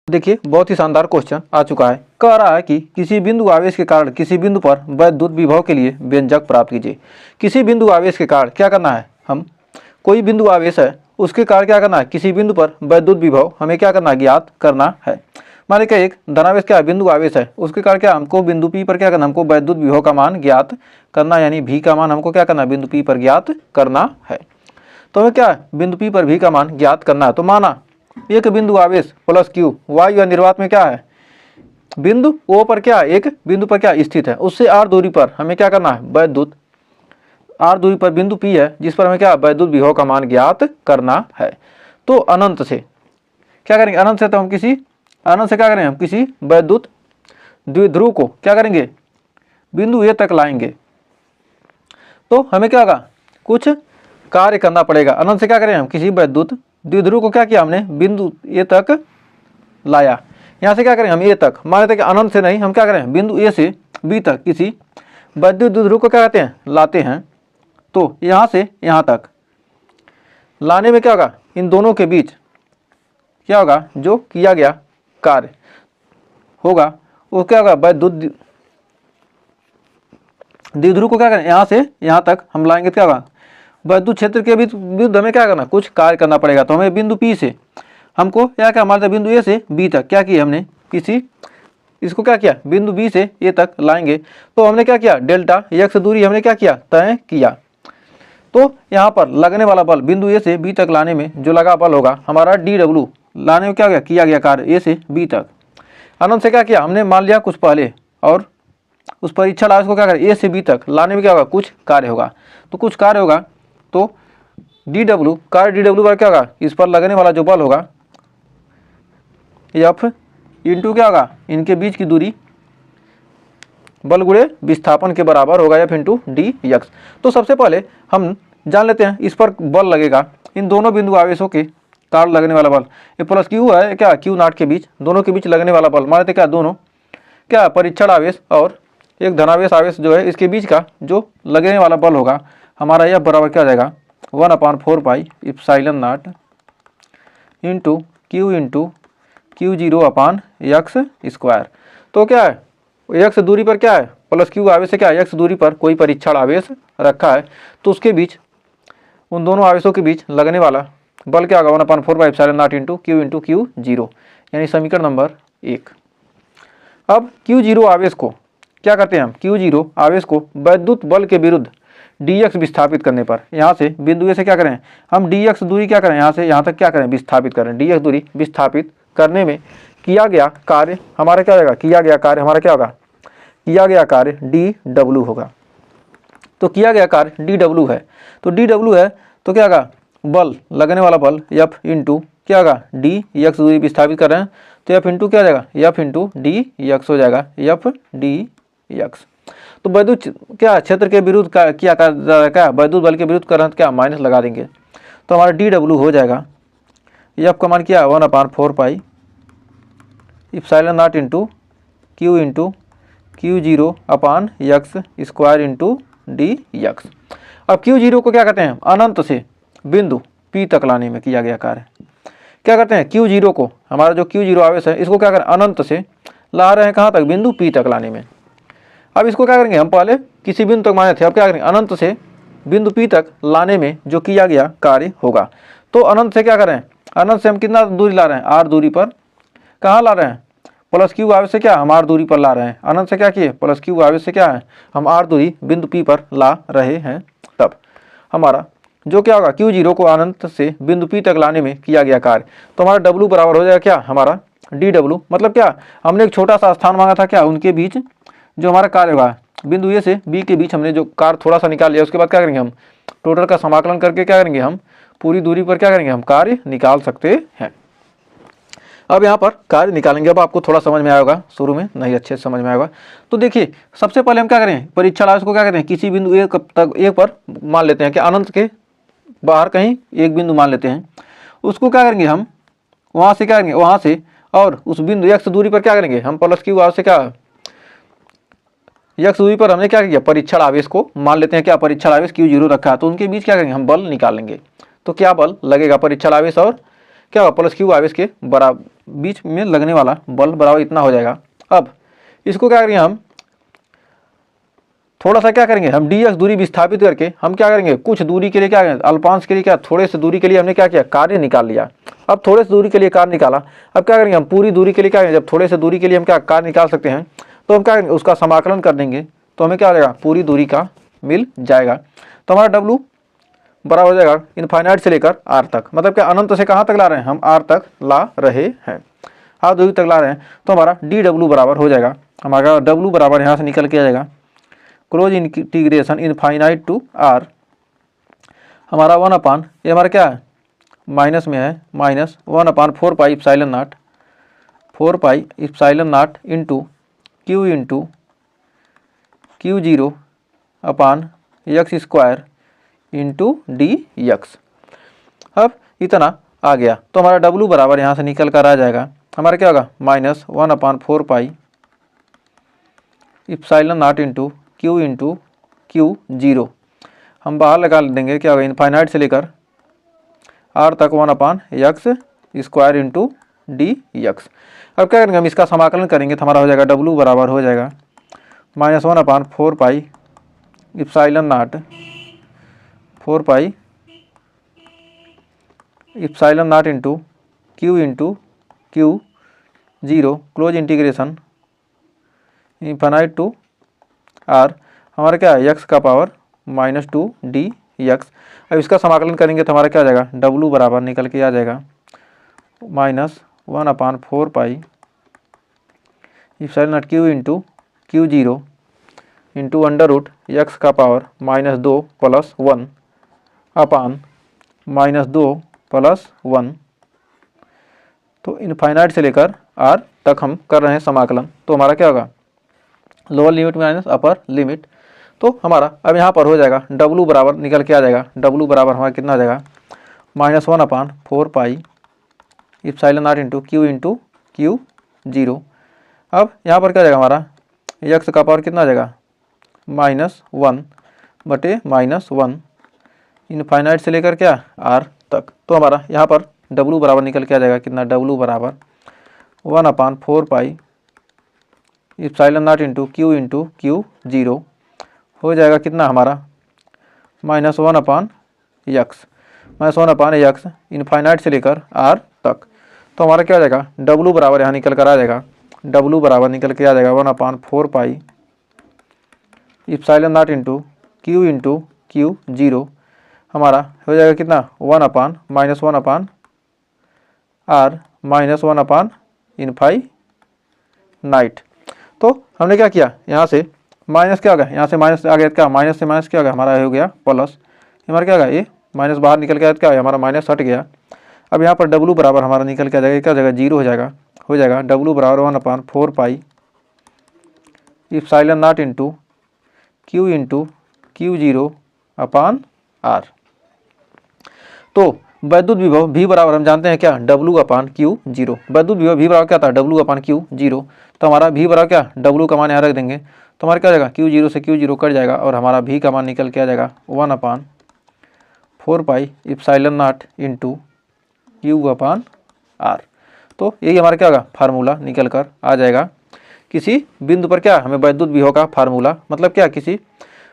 देखिए बहुत ही शानदार क्वेश्चन आ चुका है। कह रहा है कि किसी बिंदु आवेश के कारण किसी बिंदु पर वैद्युत विभव के लिए व्यंजक प्राप्त कीजिए। किसी बिंदु आवेश के कारण क्या करना है, हम कोई बिंदु आवेश है उसके कारण क्या करना है, किसी बिंदु पर वैद्युत विभव हमें क्या करना है, ज्ञात करना है। मान लीजिए एक धनावेश क्या है, बिंदु आवेश है, उसके कारण क्या हमको बिंदु P पर क्या करना, हमको वैद्युत विभव का मान ज्ञात करना, यानी V का मान हमको क्या करना है, बिंदु P पर ज्ञात करना है। तो हमें क्या है, बिंदु P पर V का मान ज्ञात करना है। तो माना एक बिंदु आवेश प्लस Q वायु या निर्वात में क्या है, बिंदु O पर क्या है, एक बिंदु पर क्या स्थित है, उससे r दूरी पर हमें क्या करना है, वैद्युत r दूरी पर बिंदु P है जिस पर हमें क्या वैद्युत विभव का मान ज्ञात करना है। तो अनंत से क्या करेंगे, अनंत से तो हम किसी अनंत से क्या करेंगे, हम किसी वैद्युत द्विध्रुव को क्या करेंगे, बिंदु A तक लाएंगे। तो हमें क्या होगा, कुछ कार्य करना पड़ेगा। अनंत से क्या करें, हम किसी वैद्युत द्विध्रुव को क्या किया, हमने बिंदु A तक लाया। यहाँ से क्या करें, हम A तक, मान लेते हैं कि अनंत से नहीं, हम क्या करें, बिंदु A से B तक किसी वैद्युत द्विध्रुव को क्या कहते हैं, लाते हैं। तो यहाँ से यहाँ तक लाने में क्या होगा, इन दोनों के बीच क्या होगा, जो किया गया कार्य होगा वो क्या होगा, वैद्युत द्विध्रुव को क्या करें, यहाँ से यहाँ तक हम लाएंगे, क्या होगा, वैद्युत क्षेत्र के विरुद्ध हमें क्या करना, कुछ कार्य करना पड़ेगा। तो हमें बिंदु P से हमको क्या हमारे बिंदु A से B तक क्या किया, हमने किसी इसको क्या किया, बिंदु B से A तक लाएंगे। तो हमने क्या किया, डेल्टा x दूरी हमने क्या किया, तय किया। तो यहाँ पर लगने वाला बल बिंदु A से B तक लाने में जो लगा बल होगा हमारा dw, लाने में क्या किया गया कार्य A से B तक। अनंत से क्या किया, हमने मान लिया कुछ पहले, और उस परीक्षण आवेश को क्या करें, A से B तक लाने में क्या होगा, कुछ कार्य होगा। तो कुछ कार्य होगा तो dw, कार्य dw पर क्या होगा, इस पर लगने वाला जो बल होगा F इंटू क्या होगा, इनके बीच की दूरी बल गुणे विस्थापन के बराबर होगा F इंटू dx। तो सबसे पहले हम जान लेते हैं इस पर बल लगेगा, इन दोनों बिंदु आवेशों के कारण लगने वाला बल, ये प्लस Q है क्या, Q नॉट के बीच, दोनों के बीच लगने वाला बल, मान लेते क्या, दोनों क्या परीक्षण आवेश और एक धनावेश आवेश जो है इसके बीच का जो लगने वाला बल होगा हमारा, यह बराबर क्या हो जाएगा, 1/4 pi epsilon not into Q into Q0/x square. तो क्या है, x दूरी पर क्या है, प्लस Q आवेश से क्या है, x दूरी पर कोई परीक्षण आवेश रखा है, तो उसके बीच उन दोनों आवेशों के बीच लगने वाला बल क्या होगा, 1/4 pi epsilon not into Q0, यानी समीकरण नंबर 1। अब Q0 आवेश को क्या करते हैं, हम Q0 आवेश को वैद्युत बल के विरुद्ध dx विस्थापित करने पर, यहाँ से बिंदु A से क्या करें, हम dx दूरी क्या करें, यहाँ से यहाँ तक क्या करें, विस्थापित करें। dx दूरी विस्थापित करने में किया गया कार्य हमारा क्या होगा, किया गया कार्य हमारा क्या होगा, किया गया कार्य dw होगा। तो किया गया कार्य dw है, तो dw है तो क्या होगा, बल लगने वाला बल F इंटू क्या होगा, dx दूरी विस्थापित कर रहे हैं, तो F इंटू क्या हो जाएगा, F इंटू dx हो जाएगा, F dx। तो वैद्युत क्या क्षेत्र के विरुद्ध क्या क्या वैद्युत बल के विरुद्ध करंट क्या माइनस लगा देंगे, तो हमारा dw हो जाएगा, F का मान क्या है, 1/4 pi epsilon not into Q0/x square into dx। अब Q0 को क्या कहते हैं, अनंत से बिंदु P तक लाने में किया गया कार्य। क्या करते हैं, Q0 को, हमारा जो Q0 आवेश है इसको क्या करें, अनंत से ला रहे हैं कहाँ तक, बिंदु P तक लाने में। अब इसको क्या करेंगे, हम पहले किसी बिंदु तक माने थे, अब क्या करेंगे, अनंत से बिंदु P तक लाने में जो किया गया कार्य होगा। तो अनंत से क्या करें, अनंत से हम कितना दूरी ला रहे हैं, r दूरी पर, कहाँ ला रहे हैं, प्लस Q आवेश से क्या हम r दूरी पर ला रहे हैं। अनंत से क्या किए, प्लस Q आवेश से क्या है, हम r दूरी बिंदु P पर ला रहे हैं। तब हमारा जो क्या होगा, Q0 को अनंत से बिंदु P तक लाने में किया गया कार्य, तो हमारा W बराबर हो जाएगा क्या, हमारा dw, मतलब क्या, हमने एक छोटा सा स्थान मांगा था, क्या उनके बीच जो हमारा कार्य होगा बिंदु A से B के बीच हमने जो कार्य थोड़ा सा निकाल लिया, उसके बाद क्या करेंगे, हम टोटल का समाकलन करके क्या करेंगे, हम पूरी दूरी पर क्या करेंगे, हम कार्य निकाल सकते हैं। अब यहाँ पर कार्य निकालेंगे, अब आपको थोड़ा समझ में आएगा, शुरू में नहीं अच्छे से समझ में आएगा। तो देखिए सबसे पहले हम क्या करें, परीक्षण आवेश को क्या करते हैं, किसी बिंदु एक पर मान लेते हैं कि अनंत के बाहर कहीं एक बिंदु मान लेते हैं, उसको क्या करेंगे, हम वहाँ से क्या करेंगे, वहाँ से और उस बिंदु x दूरी पर क्या करेंगे, हम प्लस Q आवेश से क्या x दूरी पर हमने क्या किया, परीक्षण आवेश को मान लेते हैं, क्या परीक्षण आवेश Q0 रखा है, तो उनके बीच क्या करेंगे, हम बल निकालेंगे। तो क्या बल लगेगा, परीक्षण आवेश और क्या होगा, प्लस Q आवेश के बराबर बीच में लगने वाला बल बराबर इतना हो जाएगा। अब इसको क्या करेंगे, हम थोड़ा सा क्या करेंगे, हम dx दूरी विस्थापित करके हम क्या करेंगे, कुछ दूरी के लिए क्या करेंगे, अल्पांश के लिए क्या थोड़े से दूरी के लिए हमने क्या किया, कार्य निकाल लिया। अब थोड़े से दूरी के लिए कार्य निकाला, अब क्या करेंगे, हम पूरी दूरी के लिए क्या करेंगे, जब थोड़े से दूरी के लिए हम क्या कार्य निकाल सकते हैं तो हम क्या करेंगे, उसका समाकलन कर देंगे तो हमें क्या हो जाएगा, पूरी दूरी का मिल जाएगा। तो हमारा W बराबर हो जाएगा इनफाइनाइट से लेकर R तक, मतलब क्या अनंत से कहाँ तक ला रहे हैं, हम R तक ला रहे हैं, R दूरी तक ला रहे हैं। तो हमारा dW बराबर हो जाएगा, हमारा W बराबर यहाँ से निकल के आ जाएगा close integration infinite to R, हमारा 1 अपान ये हमारा क्या है माइनस में है, minus 1 upon 4 pi epsilon not, 4 pi epsilon not into Q zero upon x square into d x. अब इतना आ गया तो हमारा W बराबर यहाँ से निकल कर आ जाएगा, हमारा क्या होगा minus 1 upon 4 pi epsilon not into Q zero, हम बाहर लगा देंगे क्या होगा इनफाइनाइट से लेकर R तक 1 upon x square into d x. अब क्या करेंगे, हम इसका समाकलन करेंगे तो हमारा हो जाएगा W बराबर हो जाएगा minus 1 upon 4 pi epsilon not 4 pi epsilon not into Q zero close integration infinite to R, हमारा क्या है एक्स का पावर -2 डी एक्स। अब इसका समाकलन करेंगे तो हमारा क्या आ जाएगा, W बराबर निकल के आ जाएगा minus 1 upon 4 pi epsilon not Q zero into under root x का पावर -2 प्लस 1 अपान -2 प्लस 1। तो इनफाइनाइट से लेकर R तक हम कर रहे हैं समाकलन, तो हमारा क्या होगा lower limit minus upper limit. तो हमारा अब यहाँ पर हो जाएगा W बराबर निकल के आ जाएगा, W बराबर हमारा कितना आ जाएगा -1 upon 4 pi epsilon naught into Q zero. अब यहाँ पर क्या जाएगा हमारा एक्स का पावर कितना आ जाएगा -1 बटे -1 इनफाइनाइट से लेकर क्या R तक। तो हमारा यहाँ पर W बराबर निकल के आ जाएगा कितना, W बराबर 1 upon 4 pi epsilon naught into Q zero हो जाएगा कितना हमारा -1 अपान एक्स इनफाइनाइट से लेकर R तक। तो हमारा क्या हो जाएगा W बराबर यहाँ निकल कर आ जाएगा, W बराबर निकल के आ जाएगा 1 upon 4 pi epsilon naught into Q zero, हमारा हो जाएगा कितना 1 अपान R -1 अपान इनफाइनाइट। तो हमने क्या किया, यहाँ से माइनस क्या होगा, यहाँ से माइनस आ गया क्या, माइनस से माइनस क्या होगा हमारा हो गया प्लस, हमारा क्या होगा ये माइनस बाहर निकल के आया क्या हमारा माइनस हट गया। अब यहाँ पर W बराबर हमारा निकल के आ जाएगा, क्या हो जाएगा जीरो हो जाएगा W बराबर 1 upon 4 pi epsilon naught into Q zero upon R। तो वैद्युत विभव V बराबर हम जानते हैं क्या W अपान क्यू जीरो, वैद्युत विभव V बराबर क्या था W अपान क्यू जीरो। तो हमारा V बराबर क्या W का मान यहाँ रख देंगे तो हमारा क्या हो जाएगा क्यू जीरो से क्यू जीरो कट जाएगा और हमारा V का मान निकल के आ जाएगा 1 upon 4 pi epsilon naught into q upon R। तो यही हमारा क्या होगा फार्मूला निकल कर आ जाएगा। किसी बिंदु पर क्या हमें वैद्युत विभव का फार्मूला, मतलब क्या किसी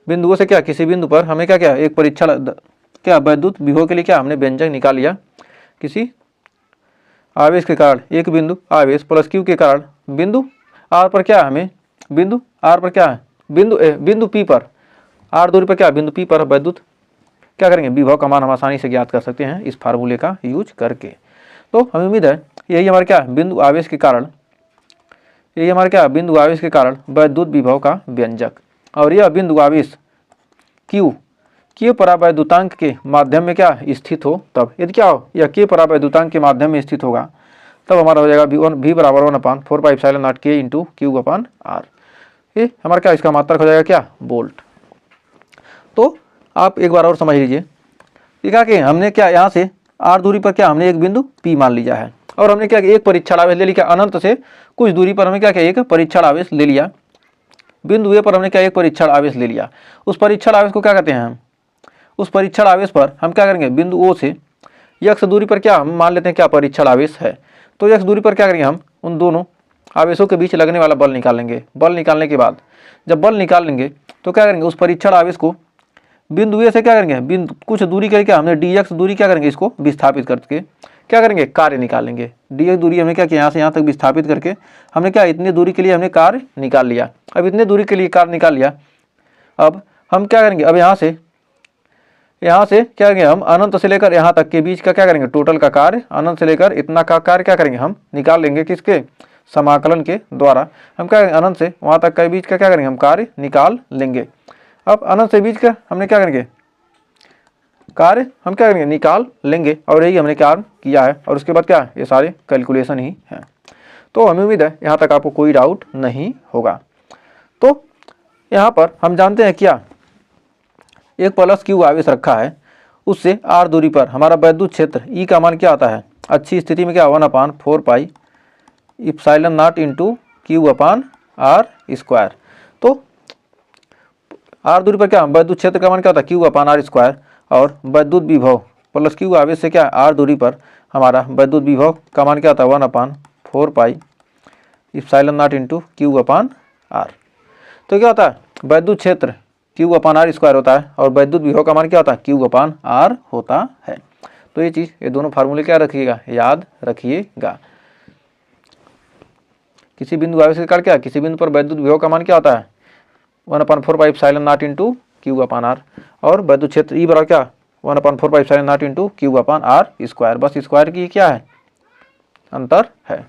बिंदुओं से क्या किसी बिंदु पर हमें क्या क्या एक परीक्षण क्या वैद्युत विभव के लिए क्या हमने व्यंजक निकाल लिया, किसी आवेश के कारण एक बिंदु आवेश प्लस क्यू के कारण बिंदु R पर क्या हमें बिंदु R पर क्या है बिंदु P पर R दूरी पर क्या बिंदु P पर वैद्युत क्या करेंगे विभव का मान हम आसानी से ज्ञात कर सकते हैं इस फार्मूले का यूज करके। तो हमें उम्मीद है यही हमारे क्या बिंदु आवेश के कारण, यही हमारे क्या बिंदु आवेश के कारण वैद्युत विभव का व्यंजक। और यह बिंदु आवेश Q परावैद्युतांक के माध्यम में क्या स्थित हो, तब यदि क्या हो यह K परावैद्युतांक के माध्यम में स्थित होगा तब हमारा हो जाएगा V बराबर 1 upon 4 pi epsilon naught K into q upon R। ये हमारा क्या इसका मात्रक हो जाएगा क्या वोल्ट। तो आप एक बार और समझ लीजिए, ये क्या कि हमने क्या यहाँ से R दूरी पर क्या हमने एक बिंदु P मान लिया है और हमने क्या एक परीक्षण आवेश ले लिया, अनंत से कुछ दूरी पर हमें क्या एक परीक्षण आवेश ले लिया, बिंदु A पर हमने क्या एक परीक्षण आवेश ले लिया। उस परीक्षण आवेश को क्या कहते हैं हम, उस परीक्षण आवेश पर हम क्या करेंगे बिंदु O से x दूरी पर क्या हम मान लेते हैं क्या परीक्षण आवेश है। तो x दूरी पर क्या करेंगे, हम उन दोनों आवेशों के बीच लगने वाला बल निकालेंगे। बल निकालने के बाद जब बल निकाल लेंगे तो क्या करेंगे, उस परीक्षण आवेश को बिंदु ए से क्या करेंगे, बिंदु कुछ दूरी करके हमने dx दूरी क्या करेंगे, इसको विस्थापित करके क्या करेंगे, कार्य निकालेंगे। dx दूरी हमने क्या किया, यहाँ से यहाँ तक विस्थापित करके हमने क्या, इतनी दूरी के लिए हमने कार्य निकाल लिया। अब इतने दूरी के लिए कार्य निकाल लिया, अब हम क्या करेंगे, अब यहाँ से क्या करेंगे, हम अनंत से लेकर यहाँ तक के बीच का क्या करेंगे, टोटल का कार्य, अनंत से लेकर इतना का कार्य क्या करेंगे, हम निकाल लेंगे। किसके, समाकलन के द्वारा हम क्या करेंगे, अनंत से वहाँ तक के बीच का क्या करेंगे, हम कार्य निकाल लेंगे। अब अनंत से बीच का हमने क्या करेंगे, कार्य हम क्या करेंगे, निकाल लेंगे। और यही हमने कार्य किया है। और उसके बाद क्या, ये सारे कैलकुलेशन ही हैं। तो हमें उम्मीद है यहाँ तक आपको कोई डाउट नहीं होगा। तो यहाँ पर हम जानते हैं क्या, एक प्लस क्यू आवेश रखा है, उससे r दूरी पर हमारा वैद्युत क्षेत्र E का मान क्या आता है, अच्छी स्थिति में क्या 1/4 pi epsilon naught into q upon R square. तो r दूरी पर क्या वैद्युत क्षेत्र का मान क्या होता है, क्यू अपान आर स्क्वायर। और वैद्युत विभव प्लस क्यू आवेश से क्या r दूरी पर हमारा वैद्युत विभव का मान क्या होता है, 1/4 pi epsilon naught into q upon R. तो क्या होता है, वैद्युत क्षेत्र क्यू अपान आर स्क्वायर होता है और वैद्युत विभव का मान क्या होता है, क्यू अपान आर होता है। तो ये चीज़, ये दोनों फार्मूले क्या रखिएगा, याद रखिएगा। किसी बिंदु आवेश के कारण क्या, किसी बिंदु पर वैद्युत विभव का मान क्या होता है, 1/4 pi epsilon naught into q upon R. और वैद्युत क्षेत्र ई बराबर क्या, 1/4 pi epsilon naught into q upon R square. बस स्क्वायर की क्या है, अंतर है।